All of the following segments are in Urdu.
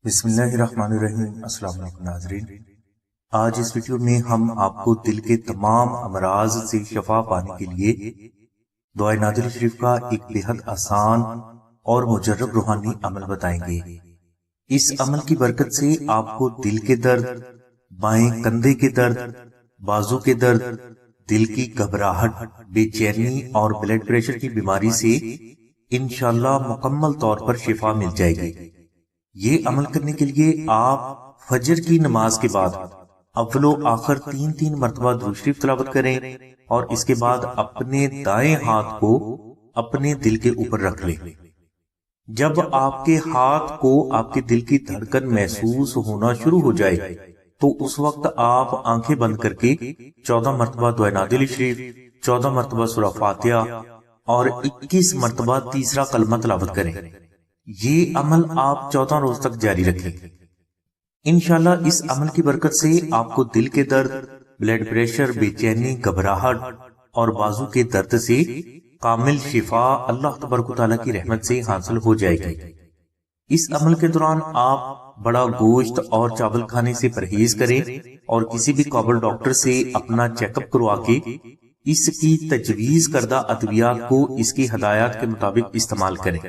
بسم اللہ الرحمن الرحیم۔ السلام علیکم ناظرین، آج اس ویڈیو میں ہم آپ کو دل کے تمام امراض سے شفا پانے کے لیے دعائے نادری شریف کا ایک بے حد آسان اور مجرب روحانی عمل بتائیں گے۔ اس عمل کی برکت سے آپ کو دل کے درد، بائیں کندھے کے درد، بازو کے درد، دل کی گھبراہٹ، بے چینی اور بلڈ پریشر کی بیماری سے انشاءاللہ مکمل طور پر شفا مل جائے گی۔ یہ عمل کرنے کے لیے آپ فجر کی نماز کے بعد اول و آخر تین مرتبہ درود شریف تلاوت کریں اور اس کے بعد اپنے دائیں ہاتھ کو اپنے دل کے اوپر رکھ لیں۔ جب آپ کے ہاتھ کو آپ کے دل کی دھڑکن محسوس ہونا شروع ہو جائے تو اس وقت آپ آنکھیں بند کر کے 14 مرتبہ دعائے نادری شریف، 14 مرتبہ سورہ فاتحہ اور 21 مرتبہ تیسرا کلمہ تلاوت کریں۔ یہ عمل آپ 14 روز تک جاری رکھیں۔ انشاءاللہ اس عمل کی برکت سے آپ کو دل کے درد، بلڈ پریشر، بے چینی، گھبراہٹ اور بازو کے درد سے کامل شفا اللہ تبارک و تعالیٰ کی رحمت سے حاصل ہو جائے گی۔ اس عمل کے دوران آپ بڑا گوشت اور چاول کھانے سے پرہیز کریں اور کسی بھی قابل ڈاکٹر سے اپنا چیک اپ کروا کے اس کی تجویز کردہ ادویات کو اس کی ہدایات کے مطابق استعمال کریں۔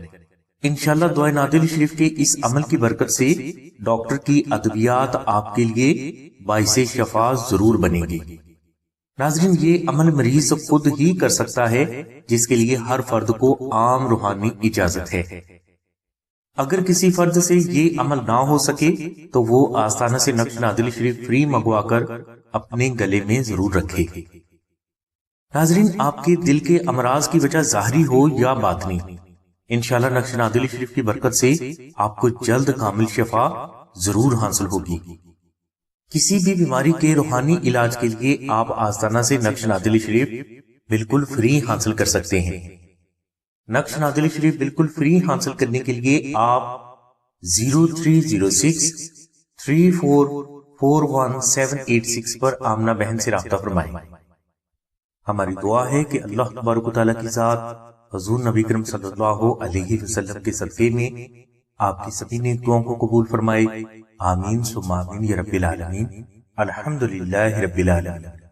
انشاءاللہ دعائے نادری شریف کے اس عمل کی برکت سے ڈاکٹر کی ادویات آپ کے لیے باعث شفا ضرور بنے گی۔ ناظرین، یہ عمل مریض خود ہی کر سکتا ہے، جس کے لیے ہر فرد کو عام روحانی اجازت ہے۔ اگر کسی فرد سے یہ عمل نہ ہو سکے تو وہ آستانہ سے نقش نادری شریف فری منگوا کر اپنے گلے میں ضرور رکھے۔ ناظرین، آپ کے دل کے امراض کی وجہ ظاہری ہو یا باطنی، انشاءاللہ نقش نادری شریف کی برکت سے آپ کو جلد کامل شفا ضرور حاصل ہوگی۔ کسی بھی بیماری کے روحانی علاج کے لیے آپ آستانہ سے نقش نادری شریف بالکل فری حاصل کر سکتے ہیں۔ نقش نادری شریف بالکل فری حاصل کرنے کے لیے آپ 0306 3441 پر آمنہ بہن سے رابطہ فرمائیں۔ ہماری دعا ہے کہ اللہ تبارک و تعالیٰ کی ذات حضور نبی کریم صلی اللہ علیہ وسلم کے صدقے میں آپ کی سبھی نیک دعاؤں کو قبول فرمائے۔ آمین ثم آمین یا رب العالمین۔ الحمدللہ رب العالمین۔